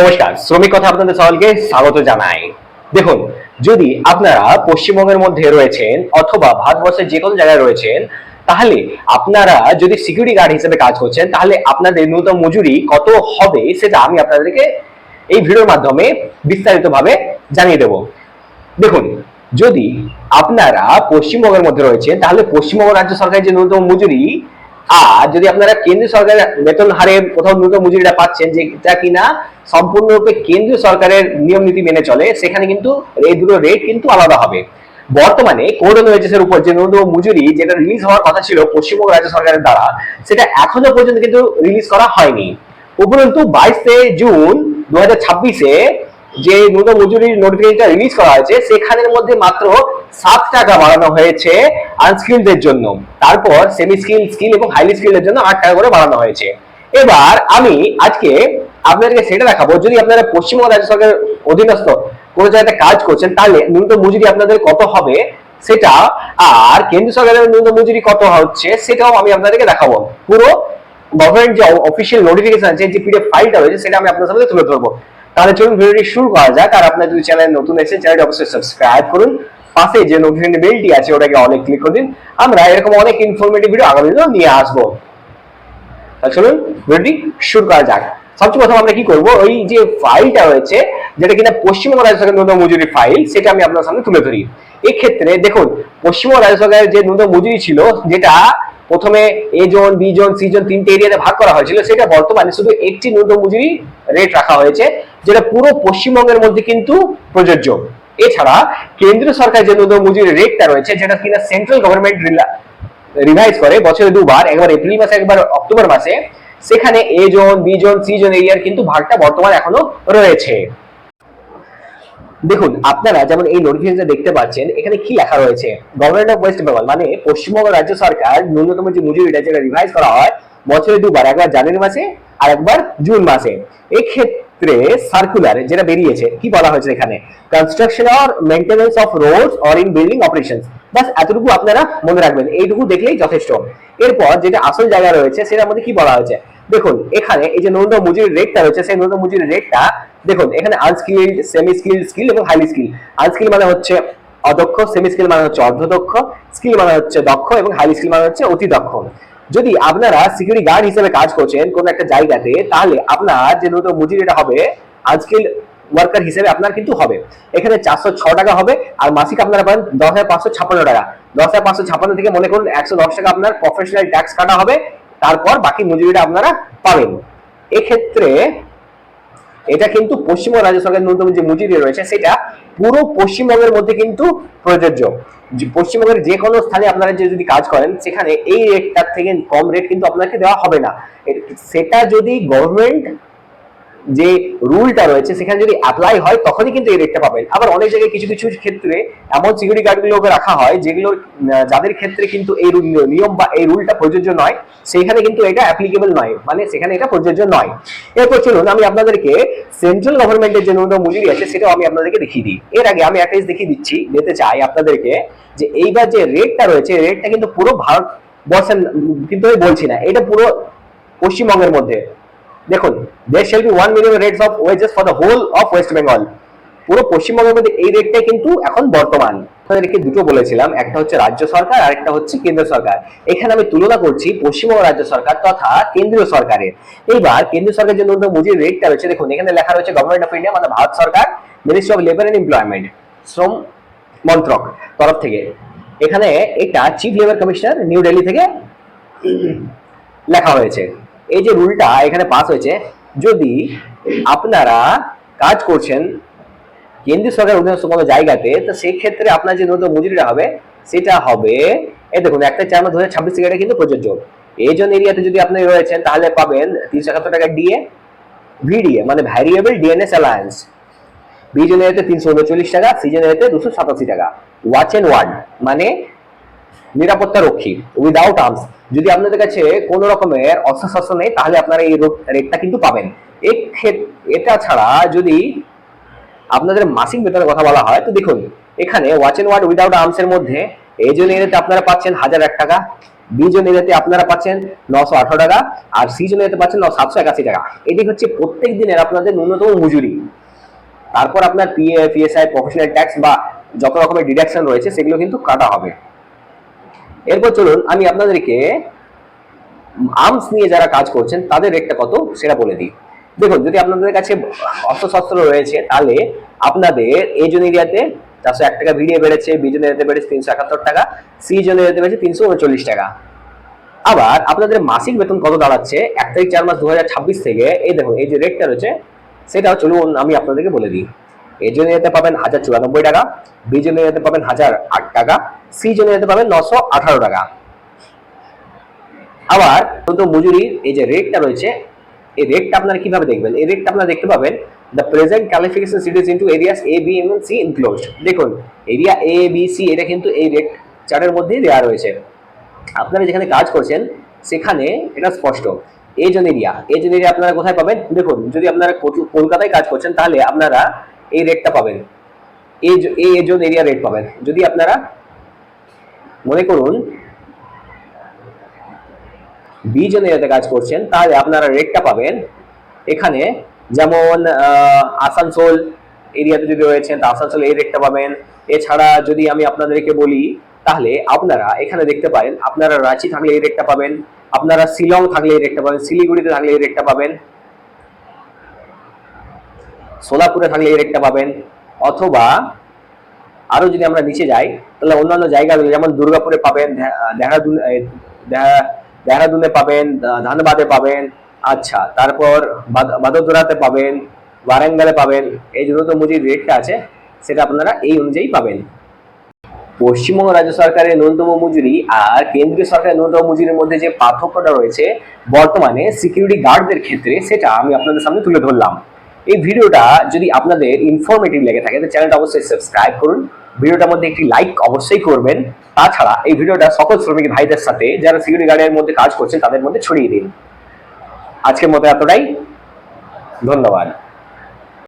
নমস্কার, শ্রমিক কথা আপনাদের সকলকে স্বাগত জানাই। দেখুন, যদি আপনারা পশ্চিমবঙ্গের মধ্যে রয়েছেন অথবা ভারতবর্ষের যে কোনো জায়গায় রয়েছেন, তাহলে আপনারা যদি সিকিউরিটি গার্ড হিসেবে কাজ করছেন, তাহলে আপনাদের ন্যূনতম মজুরি কত হবে সেটা আমি আপনাদেরকে এই ভিডিওর মাধ্যমে বিস্তারিতভাবে জানিয়ে দেব। দেখুন, যদি আপনারা পশ্চিমবঙ্গের মধ্যে রয়েছেন, তাহলে পশ্চিমবঙ্গ রাজ্য সরকারের যে ন্যূনতম মজুরি, আর যদি আপনারা কেন্দ্রীয় সরকারের বেতন হারে কোথাও ন্যূনতম মজুরিটা পাচ্ছেন, যেটা কিনা সম্পূর্ণরূপে কেন্দ্রীয় সরকারের নিয়ম নীতি মেনে চলে, সেখানে কিন্তু এই দুটো রেট কিন্তু আলাদা হবে। বর্তমানে কোড অন ওয়েজেসের উপর যে ন্যূনতম মজুরি যেটা রিলিজ হওয়ার কথা ছিল পশ্চিমবঙ্গ রাজ্য সরকারের দ্বারা, সেটা এখনো পর্যন্ত কিন্তু রিলিজ করা হয়নি। উপরন্তু 22 জুন 2026-এ যে ন্যূনতম মজুরির নোটিফিকেশনটা রিলিজ করা হয়েছে, সেখানের মধ্যে মাত্র 7 টাকা বাড়ানো হয়েছে আনস্কিলদের জন্য। তারপর সেমি স্কিল, স্কিল এবং হাইলি স্কিলদের জন্য 8 টাকা করে বাড়ানো হয়েছে। এবার আমি আজকে আপনাদেরকে সেটা দেখাবো, যদি আপনারা পশ্চিমবঙ্গ রাজ্য সরকারের অধীনস্থ কোনো জায়গায় কাজ করছেন, তাহলে ন্যূনতম মজুরি আপনাদের কত হবে সেটা, আর কেন্দ্র সরকারের ন্যূনতম মজুরি কত হচ্ছে সেটাও আমি আপনাদেরকে দেখাবো। পুরো গভর্নমেন্ট যে অফিসিয়াল নোটিফিকেশন আছে, যে পিডিএফ ফাইলটা রয়েছে, সেটা আমি আপনাদের সামনে তুলে ধরবো। তাহলে চলুন ভিডিওটি শুরু করা যাক। আর আপনার যদি চ্যানেল নতুন এসে, চ্যানেলটি অবশ্যই সাবস্ক্রাইব করুন, পাশে যে নোটিফিকেশন বেলটি আছে ওটাকে অনেক ক্লিক করে দিন। আমরা এরকম অনেক ইনফরমেটিভ ভিডিও আগামী দিনে নিয়ে আসবো। চলুন ভিডিওটি শুরু করা যাক। সবচেয়ে প্রথম আমরা কি করব, ওই যে ফাইলটা রয়েছে যেটা কিনা পশ্চিমবঙ্গ রাজ্য সরকারের ন্যূনতম মজুরি ফাইল, সেটা আমি আপনার সামনে তুলে ধরি। এই ক্ষেত্রে দেখুন, পশ্চিমবঙ্গ রাজ্য সরকারের যে ন্যূনতম মজুরি ছিল, যেটা প্রথমে A zone, B zone, C zone, 3টে এরিয়াতে ভাগ করা হয়েছিল, সেটা বর্তমানে শুধু একটি ন্যূনতম মজুরি রেট রাখা হয়েছে, যেটা পুরো পশ্চিমবঙ্গের মধ্যে কিন্তু প্রযোজ্য। এছাড়া কেন্দ্রীয় সরকার যে ন্যূনতম মজুরি রেটটা রয়েছে, যেটা কিনা সেন্ট্রাল গভর্নমেন্ট রিভাইজ করে বছরে দুবার, একবার এপ্রিল মাসে, একবার অক্টোবর মাসে, সেখানে A zone, B zone, C zone এরিয়ার কিন্তু ভাগটা বর্তমানে এখনো রয়েছে। দেখুন, আপনারা যেমন এই নোটিফিকেশন দেখতে পাচ্ছেন, এখানে কি লেখা রয়েছে, গভর্নমেন্ট অফ ওয়েস্ট বেঙ্গল, মানে পশ্চিমবঙ্গ রাজ্য সরকার ন্যূনতম যে মজুরিটা যেটা রিভাইজ করা হয় বছরে দুবার, একবার জানুয়ারি মাসে আর একবার জুন মাসে। এক্ষেত্রে সার্কুলার যেটা বেরিয়েছে, কি বলা হয়েছে এখানে, construction or maintenance of roads or in building operations. বাস এতটুকু আপনারা মনে রাখবেন, এইটুকু দেখলেই যথেষ্ট। এরপর যেটা আসল জায়গা রয়েছে, সেটার মধ্যে কি বলা হয়েছে দেখুন, এখানে এই যে ন্যূনতম মজুরি রেটটা রয়েছে, সেই ন্যূনতম মজুরি রেটটা দেখুন, এখানে আনস্কিলড, সেমি স্কিল, স্কিল এবং হাইলি স্কিল। আনস্কিল মানে হচ্ছে অদক্ষ, সেমি স্কিল মানে হচ্ছে অর্ধদক্ষ, স্কিল মানে হচ্ছে দক্ষ এবং হাইলি স্কিল মানে হচ্ছে অতি দক্ষ। যদি আপনারা সিকিউরিটি গার্ড হিসেবে কাজ করছেন কোন একটা জায়গাতে, তাহলে আপনার যে ন্যূনতম মজুরিটা হবে আনস্কিল ওয়ার্কার হিসেবে আপনার কিন্তু হবে এখানে 406 টাকা হবে। আর মাসিক আপনারা পাবেন 10,556 টাকা। 10,556 থেকে মনে করুন 110 টাকা আপনার প্রফেশনাল ট্যাক্স কাটা হবে, তারপর বাকি মজুরিটা আপনারা পাবেন। এক্ষেত্রে এটা কিন্তু পশ্চিমবঙ্গ রাজ্য সরকারের ন্যূনতম যে মজুরি রয়েছে, সেটা পুরো পশ্চিমবঙ্গের মধ্যে কিন্তু প্রযোজ্য। পশ্চিমবঙ্গের যে কোনো স্থানে আপনারা যদি কাজ করেন, সেখানে এই রেটটার থেকে কম রেট কিন্তু আপনাকে দেওয়া হবে না। সেটা যদি গভর্নমেন্ট যে রুলটা রয়েছে সেখানে যদি অ্যাপ্লাই হয়, তখনই কিন্তু এই রেটটা পাবেন। আবার অনেক জায়গায় কিছু কিছু ক্ষেত্রে এমন সিকিউরিটি গার্ডগুলোকে রাখা হয়, যেগুলোর যাদের ক্ষেত্রে কিন্তু এই নিয়ম বা এই রুলটা প্রযোজ্য নয়, সেখানে কিন্তু এটা অ্যাপ্লিকেবল নয়, মানে সেখানে এটা প্রযোজ্য নয়। এরপর চলুন আমি আপনাদেরকে সেন্ট্রাল গভর্নমেন্টের যে ন্যূনতম মজুরি আছে সেটাও আমি আপনাদেরকে দেখিয়ে দিই। এর আগে আমি একটা দেখিয়ে দিতে চাই আপনাদেরকে, যে এইবার যে রেটটা রয়েছে, রেটটা কিন্তু পুরো ভারতবর্ষের কিন্তু আমি বলছি না, এটা পুরো পশ্চিমবঙ্গের মধ্যে। দেখুন, there shall be 1 million rates of wages for the whole of West Bengal। পুরো পশ্চিমবঙ্গের মধ্যে এই রেটটাই কিন্তু এখন বর্তমান। আপনাদেরকে দুটো বলেছিলাম, একটা হচ্ছে রাজ্য সরকার আর একটা হচ্ছে কেন্দ্র সরকার। এখানে আমি তুলনা করছি পশ্চিমবঙ্গ রাজ্য সরকার তথা কেন্দ্রীয় সরকারের। এইবার কেন্দ্রীয় সরকারের যে ন্যূনতম মজুরি রেটটা রয়েছে, দেখুন এখানে লেখা রয়েছে গভর্নমেন্ট অফ ইন্ডিয়া, মানে ভারত সরকার, ministry of labour and employment, শ্রম মন্ত্রক তরফ থেকে। এখানে এটা chief labour commissioner new Delhi থেকে লেখা হয়েছে। এই যে রুলটা এখানে পাস হয়েছে, যদি আপনারা কাজ করছেন কেন্দ্রীয় সরকারের অধীনস্থ কোনো জায়গাতে, তো সেই ক্ষেত্রে আপনার যে ন্যূনতম মজুরিটা হবে সেটা হবে, এই দেখুন 1 2026 থেকে এটা কিন্তু প্রযোজ্য। এই জন এরিয়াতে যদি আপনি রয়েছেন, তাহলে পাবেন 371 টাকা ডিএ, ভিডিএ মানে ভ্যারিয়েবল ডিএনএস অ্যালায়েন্স। বি জন এরিয়াতে 339 টাকা, সি জন এরিয়াতে 287 টাকা। ওয়াচ এন্ড ওয়ার্ড মানে নিরাপত্তা রক্ষী, উইদাউট আর্মস। যদি আপনাদের কাছে কোন রকমের অস্ত্রশস্ত্র নেই, তাহলে আপনারা এই রেটটা কিন্তু পাবেন। এটা ছাড়া যদি আপনাদের মাসিক বেতনের কথা বলা হয়, তো দেখুন এখানে watch and ward without arms এর মধ্যে এ জন এরিয়াতে আপনারা পাচ্ছেন 1001 টাকা, বি জন এরিয়াতে আপনারা পাচ্ছেন 918 টাকা, আর সি জন এরিয়াতে পাচ্ছেন 781 টাকা। এটি হচ্ছে প্রত্যেক দিনের আপনাদের ন্যূনতম মজুরি। তারপর আপনার পিএফ, পিএসআই, প্রফেশনাল ট্যাক্স বা যত রকমের ডিডাকশন রয়েছে সেগুলো কিন্তু কাটা হবে। এরপর চলুন আমি আপনাদেরকে আর্মস নিয়ে যারা কাজ করছেন তাদের রেটটা কত সেটা বলে দিই। দেখুন, যদি আপনাদের কাছে অস্ত্রশস্ত্র রয়েছে তাহলে আপনাদের এ জন এরিয়াতে 401 টাকা ভিডিও বেড়েছে, বি জন এরিয়াতে বেড়েছে 371 টাকা, সি জন এরিয়াতে বেড়েছে 339 টাকা। আবার আপনাদের মাসিক বেতন কত দাঁড়াচ্ছে 1 তারিখ 4 মাস 2026 থেকে, এই দেখুন এই যে রেটটা রয়েছে সেটাও চলুন আমি আপনাদেরকে বলে দিই। এ জন এরিয়াতে পাবেন 1094 টাকা, বি জন এরিয়াতে পাবেন 1008 টাকা, সি জন এরিয়াতে পাবেন 918 টাকা। আবার নতুন মজুরির এই যে রেটটা রয়েছে, এই রেটটা আপনারা কিভাবে দেখবেন? এই রেটটা আপনারা দেখতে পাবেন the present classification cities into areas A, B এবং সি ইনক্লোজড। দেখুন এরিয়া এ, বি, সি এটা কিন্তু এই রেট চার্টের মধ্যেই দেওয়া রয়েছে। আপনারা যেখানে কাজ করছেন সেখানে এটা স্পষ্ট। এই জন এরিয়া, এই জন এরিয়া আপনারা কোথায় পাবেন? দেখুন, যদি আপনারা কলকাতায় কাজ করছেন তাহলে আপনারা এই রেটটা পাবেন, এই জন এরিয়া রেট পাবেন। যদি আপনারা মনে করুন বি জন এরিয়াতে কাজ করছেন তাহলে আপনারা রেটটা পাবেন এখানে, যেমন আসানসোল এরিয়াতে যদি রয়েছেন তা আসানসোল এই রেটটা পাবেন। এছাড়া যদি আমি আপনাদেরকে বলি তাহলে আপনারা এখানে দেখতে পারেন, আপনারা রাঁচি থাকলে এই রেটটা পাবেন, আপনারা শিলং থাকলে এই রেটটা পাবেন, শিলিগুড়িতে থাকলে এই রেটটা পাবেন, সোলাপুরে থাকলে এই রেটটা পাবেন। অথবা আরো যদি আমরা নিচে যাই তাহলে অন্যান্য জায়গাগুলো যেমন দুর্গাপুরে পাবেন, দেহরাদুনে পাবেন, ধানবাদে পাবেন, আচ্ছা তারপর বাদোদরাতে পাবেন, ওয়ারাঙ্গালে পাবেন। এই ন্যূনতম মজুরি রেটটা আছে সেটা আপনারা এই অনুযায়ী পাবেন। পশ্চিমবঙ্গ রাজ্য সরকারের ন্যূনতম মজুরি আর কেন্দ্রীয় সরকারের ন্যূনতম মজুরির মধ্যে যে পার্থক্যটা রয়েছে বর্তমানে সিকিউরিটি গার্ডদের ক্ষেত্রে, সেটা আমি আপনাদের সামনে তুলে ধরলাম। এই ভিডিওটা যদি আপনাদের ইনফরমেটিভ লেগে থাকে তো চ্যানেলটা অবশ্যই সাবস্ক্রাইব করুন, ভিডিওটার মধ্যে একটি লাইক অবশ্যই করবেন। তাছাড়া এই ভিডিওটা সকল শ্রমিক ভাইদের সাথে যারা সিকিউরিটি গার্ডের মধ্যে কাজ করছেন তাদের মধ্যে ছড়িয়ে দিন। আজকের মতো এতটাই, ধন্যবাদ।